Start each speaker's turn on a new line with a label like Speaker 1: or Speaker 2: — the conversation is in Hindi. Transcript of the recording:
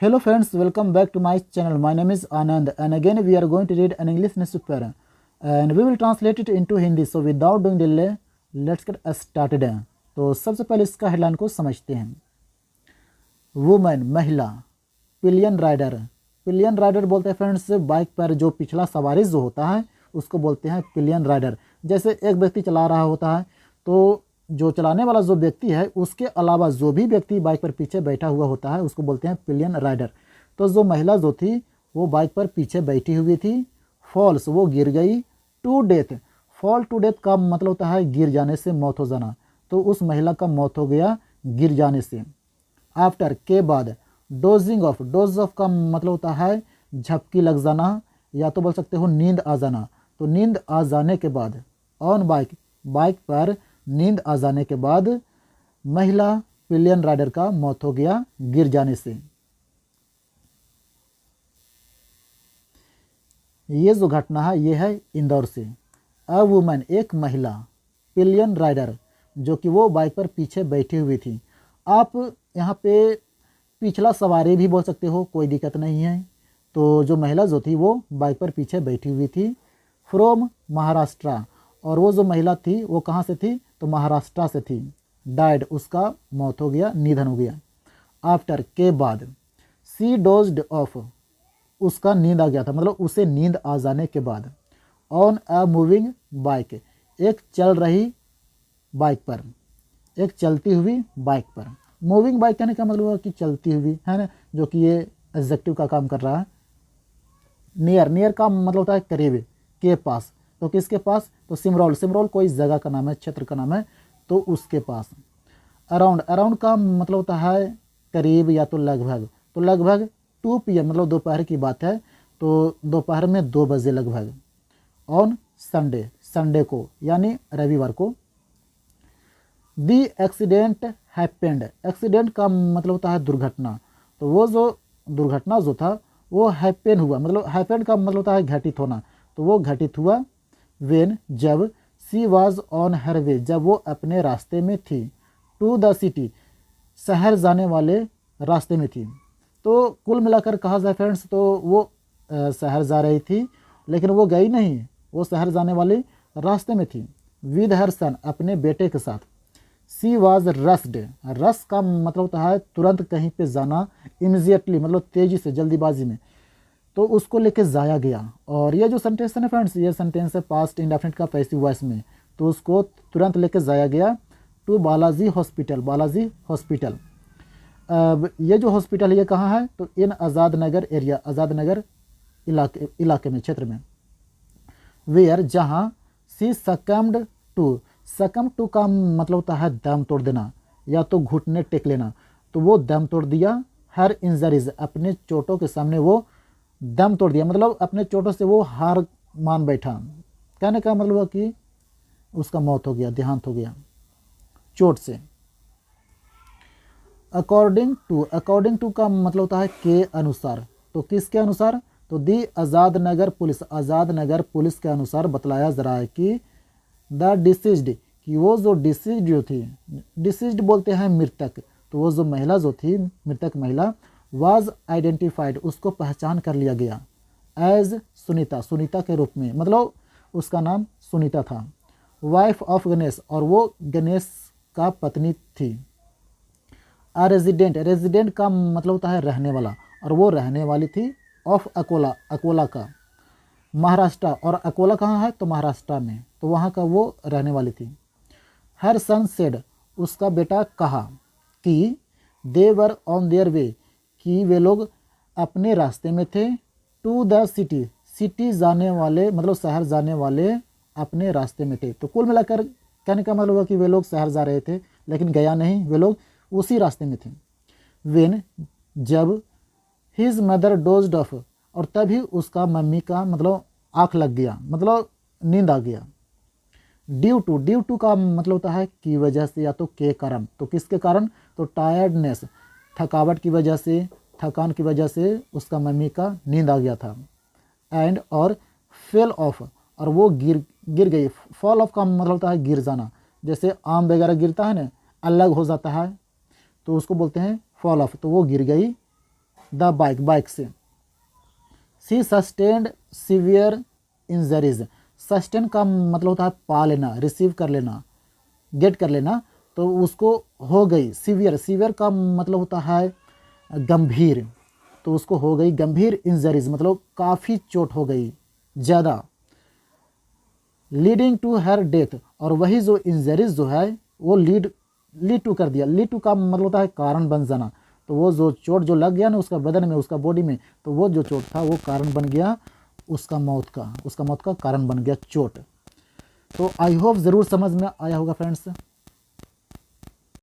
Speaker 1: Hello friends, welcome back to my channel. My name is Anand and again we are going to read an English newspaper and we will translate it into Hindi. So without doing delay, let's get started. तो सबसे पहले इसका हेडलाइन को समझते हैं। वुमेन महिला, पिलियन राइडर। पिलियन राइडर बोलते हैं फ्रेंड्स बाइक पर जो पिछला सवारी जो होता है उसको बोलते हैं पिलियन राइडर। जैसे एक व्यक्ति चला रहा होता है तो जो चलाने वाला जो व्यक्ति है उसके अलावा जो भी व्यक्ति बाइक पर पीछे बैठा हुआ होता है उसको बोलते हैं पिलियन राइडर। तो जो महिला जो थी वो बाइक पर पीछे बैठी हुई थी। फॉल्स वो गिर गई। To death, fall to death का मतलब होता है गिर जाने से, मौत हो जाना। तो उस महिला का मौत हो गया गिर जाने से। आफ्टर के बाद। डोजिंग ऑफ, डोज ऑफ का मतलब होता है झपकी लग जाना या तो बोल सकते हो नींद आ जाना। तो नींद आ जाने के बाद। ऑन बाइक, बाइक पर नींद आ जाने के बाद महिला पिलियन राइडर का मौत हो गया गिर जाने से। ये जो घटना है ये है इंदौर से। अ वुमन एक महिला, पिलियन राइडर जो कि वो बाइक पर पीछे बैठी हुई थी। आप यहाँ पे पिछला सवारी भी बोल सकते हो, कोई दिक्कत नहीं है। तो जो महिला जो थी वो बाइक पर पीछे बैठी हुई थी। फ्रॉम महाराष्ट्र, और वो जो महिला थी वो कहाँ से थी तो महाराष्ट्र से थी। डाइड उसका मौत हो गया, निधन हो गया। आफ्टर के बाद। सी डोज्ड ऑफ उसका नींद आ गया था, मतलब उसे नींद आ जाने के बाद। ऑन अ मूविंग बाइक एक चल रही बाइक पर, एक चलती हुई बाइक पर। मूविंग बाइक कहने का मतलब कि चलती हुई है ना, जो कि ये एडजेक्टिव का काम कर रहा है। नियर, नियर का मतलब होता है करीब, के पास। तो किसके पास तो सिमरौल, सिमरौल कोई जगह का नाम है, क्षेत्र का नाम है, तो उसके पास। अराउंड, अराउंड का मतलब होता है करीब या तो लगभग। तो लगभग 2 PM मतलब दोपहर की बात है, तो दोपहर में 2 बजे लगभग। ऑन संडे, संडे को यानी रविवार को। दी एक्सीडेंट हैपेंड, एक्सीडेंट का मतलब होता है दुर्घटना। तो वो जो दुर्घटना जो था वो हैपेन हुआ, मतलब हैपेंड का मतलब होता है घटित होना। तो वो घटित हुआ वेन जब। सी वाज ऑन हर वे जब वो अपने रास्ते में थी। टू द सिटी शहर जाने वाले रास्ते में थी। तो कुल मिलाकर कहा जाए फ्रेंड्स तो वो शहर जा रही थी लेकिन वो गई नहीं, वो शहर जाने वाले रास्ते में थी। विद हर सन अपने बेटे के साथ। सी वाज रस्ड, रस का मतलब होता है तुरंत कहीं पे जाना, इमीजिएटली मतलब तेजी से, जल्दीबाजी में। तो उसको लेके जाया गया। और ये जो सेंटेंस है ना फ्रेंड्स, ये सेंटेंस है पास्ट इंडेफिनिट का पैसिव वॉइस में। तो उसको तुरंत लेके जाया गया to Balaji hospital, Balaji hospital. अब ये जो हॉस्पिटल ये कहाँ है तो इन आज़ाद नगर एरिया, आज़ाद नगर इलाके में, क्षेत्र में। वेयर जहाँ। सी सकम्ड टू, सकम टू का मतलब होता है दम तोड़ देना या तो घुटने टेक लेना। तो वो दम तोड़ दिया। हर इंजरीज अपने चोटों के सामने वो दम तोड़ दिया, मतलब अपने चोटों से वो हार मान बैठा। कहने का मतलब कि उसका मौत हो गया, देहांत हो गया चोट से। अकॉर्डिंग टू, अकॉर्डिंग टू का मतलब होता है के अनुसार। तो किसके अनुसार तो दी आज़ाद नगर पुलिस, आज़ाद नगर पुलिस के अनुसार बतलाया जा रहा है कि द डिसीज्ड, कि वो जो डिसीज्ड जो थी, डिसीज्ड बोलते हैं मृतक। तो वो जो महिला जो थी, मृतक महिला, वाज आइडेंटिफाइड उसको पहचान कर लिया गया। एज सुनीता, सुनीता के रूप में, मतलब उसका नाम सुनीता था। वाइफ ऑफ गणेश, और वो गणेश का पत्नी थी। अ रेजिडेंट, रेजिडेंट का मतलब होता है रहने वाला, और वो रहने वाली थी ऑफ अकोला, अकोला का, महाराष्ट्र। और अकोला कहाँ है तो महाराष्ट्र में, तो वहाँ का वो रहने वाली थी। हर सन सेड उसका बेटा कहा कि दे वर ऑन देयर वे, कि वे लोग अपने रास्ते में थे। टू द सिटी, सिटी जाने वाले मतलब शहर जाने वाले अपने रास्ते में थे। तो कुल मिलाकर कहने का मतलब हुआ कि वे लोग शहर जा रहे थे लेकिन गया नहीं, वे लोग उसी रास्ते में थे। वेन जब। हिज मदर डोज्ड ऑफ, और तभी उसका मम्मी का मतलब आँख लग गया, मतलब नींद आ गया। ड्यू टू, ड्यू टू का मतलब होता है की वजह से या तो के कारण। तो किसके कारण तो टायर्डनेस, थकावट की वजह से, थकान की वजह से उसका मम्मी का नींद आ गया था। एंड और फेल ऑफ, और वो गिर गई। फॉल ऑफ का मतलब होता है गिर जाना, जैसे आम वगैरह गिरता है ना, अलग हो जाता है, तो उसको बोलते हैं फॉल ऑफ। तो वो गिर गई द बाइक, बाइक से। सी सस्टेन्ड सीवियर इंजरीज, सस्टेन का मतलब होता है पा लेना, रिसीव कर लेना, गेट कर लेना, तो उसको हो गई सीवियर, सीवियर का मतलब होता है गंभीर, तो उसको हो गई गंभीर इंजरीज, मतलब काफ़ी चोट हो गई ज़्यादा। लीडिंग टू हर डेथ, और वही जो इंजरीज जो है वो लीड टू कर दिया, लीड टू का मतलब होता है कारण बन जाना, तो वो जो चोट जो लग गया ना उसका बदन में, उसका बॉडी में, तो वो जो चोट था वो कारण बन गया उसका मौत का, उसका मौत का कारण बन गया चोट। तो आई होप ज़रूर समझ में आया होगा फ्रेंड्स।